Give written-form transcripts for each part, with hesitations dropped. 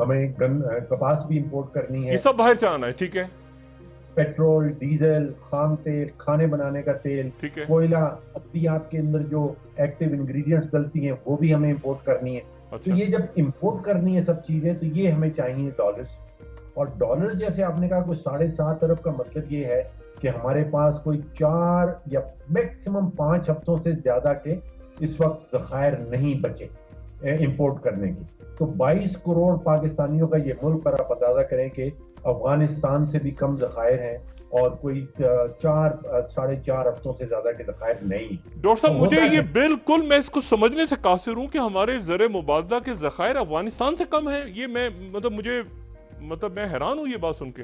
ہمیں کپاس بھی امپورٹ کرنی ہے, یہ سب باہر سے آنا ہے, ٹھیک ہے, پیٹرول, ڈیزل, خام تیل, کھانے بنانے کا تیل, ٹھیک ہے, کوئلہ, ادویات کے اندر جو ایکٹیو انگریڈینٹس ڈلتی ہیں وہ بھی ہمیں امپورٹ کرنی ہے. تو اچھا, یہ جب امپورٹ کرنی ہے سب چیزیں تو یہ ہمیں چاہیے ڈالرز. اور ڈالرز جیسے آپ نے کہا کوئی 7.5 ارب کا مطلب یہ ہے کہ ہمارے پاس کوئی 4 یا میکسیمم 5 ہفتوں سے زیادہ کے اس وقت ذخائر نہیں بچے امپورٹ کرنے کی. تو 22 کروڑ پاکستانیوں کا یہ ملک, پر آپ اندازہ کریں کہ افغانستان سے بھی کم ذخائر ہیں اور کوئی 4.5 ہفتوں سے زیادہ کے ذخائر نہیں. ڈاکٹر صاحب مجھے یہ بالکل, میں اس کو سمجھنے سے قاصر ہوں کہ ہمارے زر مبادلہ کے ذخائر افغانستان سے کم ہیں. یہ میں میں حیران ہوں یہ بات سن کے.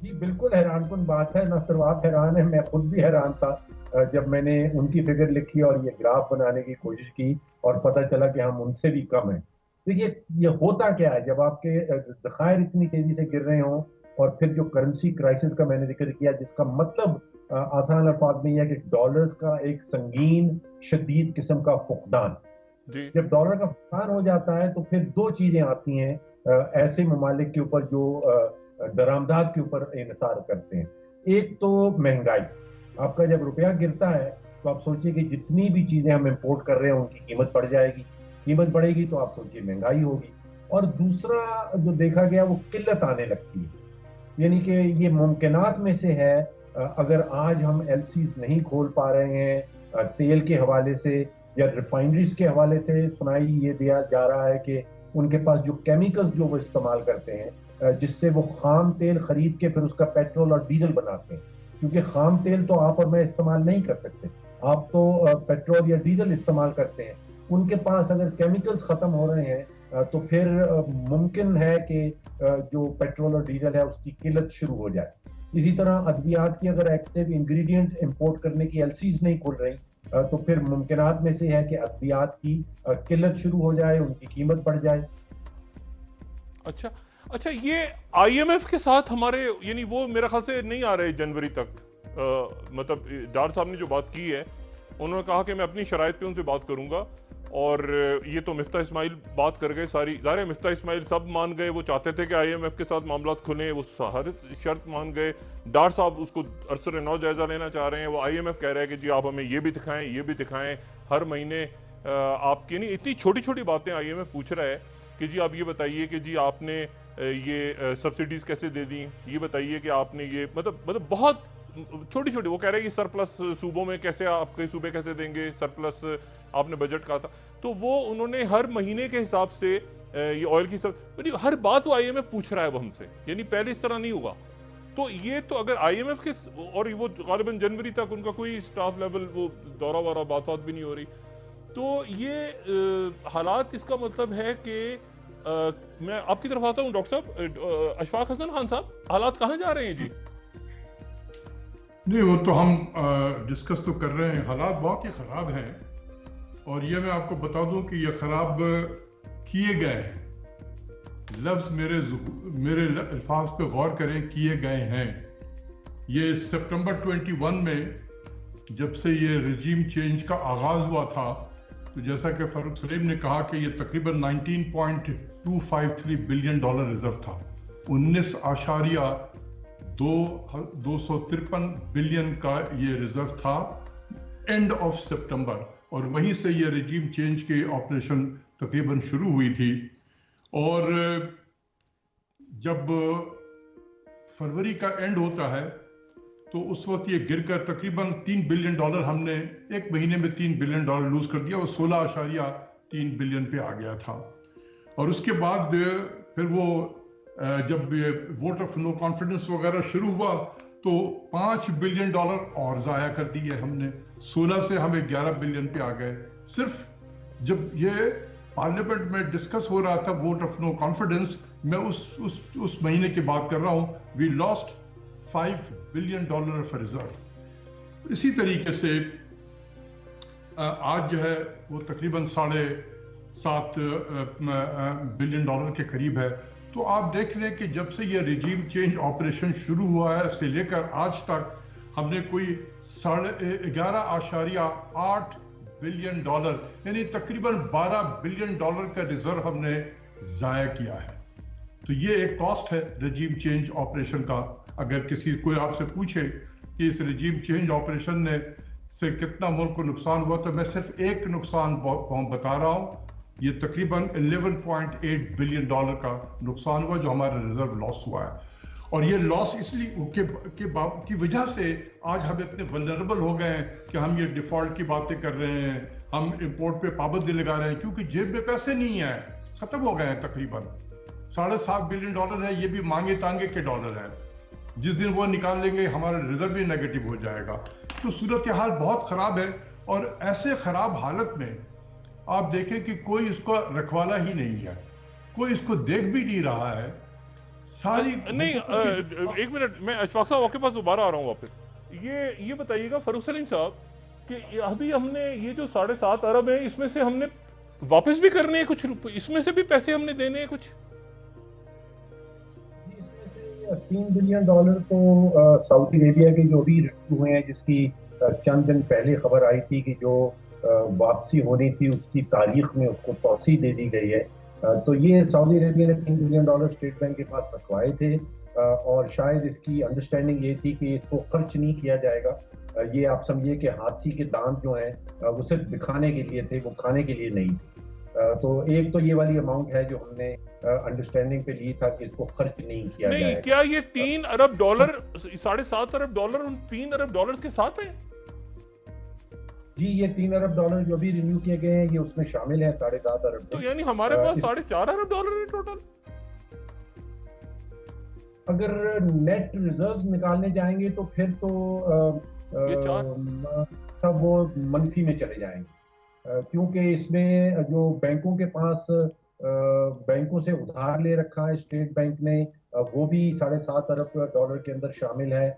جی بالکل حیران کن بات ہے. نہ صرف آپ حیران ہیں, میں خود بھی حیران تھا جب میں نے ان کی فگر لکھی اور یہ گراف بنانے کی کوشش کی اور پتہ چلا کہ ہم ان سے بھی کم ہیں. دیکھیے یہ ہوتا کیا ہے جب آپ کے ذخائر اتنی تیزی سے گر رہے ہوں, اور پھر جو کرنسی کرائسس کا میں نے ذکر کیا جس کا مطلب آسان الفاظ میں یہ ہے کہ ڈالرز کا ایک سنگین شدید قسم کا فقدان. جب ڈالر کا فقدان ہو جاتا ہے تو پھر 2 چیزیں آتی ہیں ایسے ممالک کے اوپر جو درآمدات کے اوپر انحصار کرتے ہیں. ایک تو مہنگائی. آپ کا جب روپیہ گرتا ہے تو آپ سوچیے کہ جتنی بھی چیزیں ہم امپورٹ کر رہے ہیں ان کی قیمت بڑھ جائے گی, قیمت بڑھے گی تو آپ سوچیے مہنگائی ہوگی. اور دوسرا جو دیکھا گیا وہ قلت آنے لگتی ہے, یعنی کہ یہ ممکنات میں سے ہے. اگر آج ہم ایل سیز نہیں کھول پا رہے ہیں تیل کے حوالے سے یا ریفائنریز کے حوالے سے, سنائی یہ دیا جا رہا ہے کہ ان کے پاس جو کیمیکلز جو وہ استعمال کرتے ہیں جس سے وہ خام تیل خرید کے پھر اس کا پیٹرول اور ڈیزل بناتے ہیں, کیونکہ خام تیل تو آپ اور میں استعمال نہیں کر سکتے, آپ تو پیٹرول یا ڈیزل استعمال کرتے ہیں. ان کے پاس اگر کیمیکلز ختم ہو رہے ہیں تو پھر ممکن ہے کہ جو پیٹرول اور ڈیزل ہے اس کی قلت شروع ہو جائے. اسی طرح ادویات کی اگر ایکٹیو انگریڈینٹ امپورٹ کرنے کی ایل سیز نہیں کھل رہی تو پھر ممکنات میں سے ہے کہ ادویات کی قلت شروع ہو جائے, ان کی قیمت بڑھ جائے. اچھا یہ آئی ایم ایف کے ساتھ ہمارے یعنی وہ میرے خیال سے نہیں آ رہے جنوری تک. مطلب ڈار صاحب نے جو بات کی ہے انہوں نے کہا کہ میں اپنی شرائط پہ ان سے بات کروں گا, اور یہ تو مفتاح اسماعیل بات کر گئے ساری. ظاہر ہے مفتاح اسماعیل سب مان گئے, وہ چاہتے تھے کہ آئی ایم ایف کے ساتھ معاملات کھلیں, وہ ہر شرط مان گئے. ڈار صاحب اس کو عرصر نو جائزہ لینا چاہ رہے ہیں. وہ آئی ایم ایف کہہ رہے ہیں کہ جی آپ ہمیں یہ بھی دکھائیں, یہ بھی دکھائیں. ہر مہینے آپ کی نہیں اتنی چھوٹی چھوٹی باتیں آئی ایم ایف پوچھ رہا ہے کہ جی آپ یہ بتائیے کہ جی آپ نے یہ سبسڈیز کیسے دے دیں, یہ بتائیے کہ آپ نے یہ مطلب بہت چھوٹی چھوٹی. وہ کہہ رہے ہیں کہ سرپلس صوبوں میں کیسے, آپ کے صوبے کیسے دیں گے سرپلس, آپ نے بجٹ کہا تھا. تو وہ انہوں نے ہر مہینے کے حساب سے یہ آئل کی ہر بات وہ آئی ایم ایف پوچھ رہا ہے وہ ہم سے, یعنی پہلے اس طرح نہیں ہوگا. تو یہ تو اگر آئی ایم ایف کے, اور وہ غالباً جنوری تک ان کا کوئی اسٹاف لیول وہ دورہ وورہ بات بھی نہیں ہو رہی, تو یہ حالات اس کا مطلب ہے کہ میں آپ کی طرف آتا ہوں ڈاکٹر صاحب. اشفاق حسن خان صاحب, حالات کہاں جا رہے ہیں جی؟ نہیں وہ تو ہم ڈسکس تو کر رہے ہیں, حالات بہت ہی خراب ہیں, اور یہ میں آپ کو بتا دوں کہ یہ خراب کیے گئے ہیں. لفظ میرے الفاظ پہ غور کریں, کیے گئے ہیں. یہ سپٹمبر 21 میں جب سے یہ رجیم چینج کا آغاز ہوا تھا تو جیسا کہ فاروق سلیم نے کہا کہ یہ تقریباً $19.253 بلین ریزرو تھا. 19.253 بلین کا یہ ریزرو تھا اینڈ آف سپٹمبر, اور وہیں سے یہ رجیم چینج کی آپریشن تقریباً شروع ہوئی تھی. اور جب فروری کا اینڈ ہوتا ہے تو اس وقت یہ گر کر تقریباً $3 بلین ہم نے ایک مہینے میں $3 بلین لوز کر دیا, اور 16.3 بلین پہ آ گیا تھا. اور اس کے بعد پھر وہ جب ووٹ آف نو کانفیڈنس وغیرہ شروع ہوا تو $5 بلین اور ضائع کر دیے ہم نے. 16 سے ہم 11 بلین پہ آ گئے. صرف جب یہ پارلیمنٹ میں ڈسکس ہو رہا تھا ووٹ آف نو کانفیڈنس, میں اس مہینے کی بات کر رہا ہوں, وی لاسٹ $5 بلین آف ریزرو. اسی طریقے سے آج جو ہے وہ تقریباً $7.5 بلین کے قریب ہے. تو آپ دیکھ لیں کہ جب سے یہ رجیم چینج آپریشن شروع ہوا ہے سے لے کر آج تک ہم نے کوئی $11.8 بلین یعنی تقریباً $12 بلین کا ریزرو ہم نے ضائع کیا ہے. تو یہ ایک کاسٹ ہے رجیم چینج آپریشن کا. اگر کسی کوئی آپ سے پوچھے کہ اس رجیم چینج آپریشن نے سے کتنا ملک کو نقصان ہوا تو میں صرف ایک نقصان بتا رہا ہوں. یہ تقریباً $11.8 بلین کا نقصان ہوا جو ہمارا ریزرو لاس ہوا ہے. اور یہ لاس اس لیے کی وجہ سے آج ہم اتنے ولنریبل ہو گئے ہیں کہ ہم یہ ڈیفالٹ کی باتیں کر رہے ہیں, ہم امپورٹ پہ پابندی لگا رہے ہیں کیونکہ جیب میں پیسے نہیں ہیں, ختم ہو گئے ہیں. تقریباً $7.5 بلین ہے, یہ بھی مانگے تانگے کے ڈالر ہیں. جس دن وہ نکال لیں گے ہمارا ریزرو بھی نیگیٹو ہو جائے گا. تو صورتحال بہت خراب ہے, اور ایسے خراب حالت میں آپ دیکھیں کہ کوئی اس کا رکھوالا ہی نہیں ہے, کوئی اس کو دیکھ بھی نہیں رہا ہے. ساری نہیں ایک منٹ, میں اشفاق صاحب آپ کے پاس دوبارہ آ رہا ہوں واپس. یہ بتائیے گا فاروق سلیم صاحب کہ ابھی ہم نے یہ جو 7.5 ارب ہیں اس میں سے ہم نے واپس بھی کرنے ہیں کچھ, اس میں سے بھی پیسے ہم نے دینے ہیں کچھ؟ $3 بلین تو سعودی عربیہ کے جو بھی ریویو ہوئے ہیں, جس کی چند دن پہلے خبر آئی تھی کہ جو واپسی ہونی تھی اس کی تاریخ میں اس کو توسیع دے دی گئی ہے. تو یہ سعودی عربیہ نے $3 بلین اسٹیٹ بینک کے پاس رکھوائے تھے, اور شاید اس کی انڈرسٹینڈنگ یہ تھی کہ اس کو خرچ نہیں کیا جائے گا. یہ آپ سمجھیے کہ ہاتھی کے دانت جو ہیں وہ صرف دکھانے کے لیے تھے, وہ کھانے کے لیے نہیں تھے. تو ایک تو یہ والی اماؤنٹ ہے جو ہم نے انڈرسٹینڈنگ پہ لی تھا کہ اس کو خرچ نہیں کیا جائے. نہیں, کیا یہ $3 ارب 7.5 ارب ان $3 ارب کے ساتھ ہیں؟ جی, یہ $3 ارب جو بھی رینیو کیے گئے ہیں یہ اس میں شامل ہیں 7.5 ارب. تو یعنی ہمارے پاس $4.5 ارب ہے ٹوٹل. اگر نیٹ ریزروز نکالنے جائیں گے تو پھر تو سب وہ منفی میں چلے جائیں گے, کیونکہ اس میں جو بینکوں کے پاس بینکوں سے ادھار لے رکھا ہے اسٹیٹ بینک نے, وہ بھی $7.5 ارب کے اندر شامل ہے.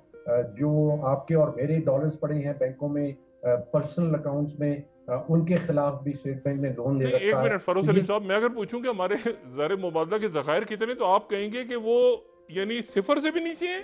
جو آپ کے اور میرے ڈالرز پڑے ہیں بینکوں میں پرسنل اکاؤنٹس میں, ان کے خلاف بھی اسٹیٹ بینک نے لون لے رکھا ہے. ایک منٹ فاروق سلیم صاحب, میں اگر پوچھوں کہ ہمارے زر مبادلہ کے ذخائر کتنے تو آپ کہیں گے کہ وہ یعنی صفر سے بھی نیچے ہیں.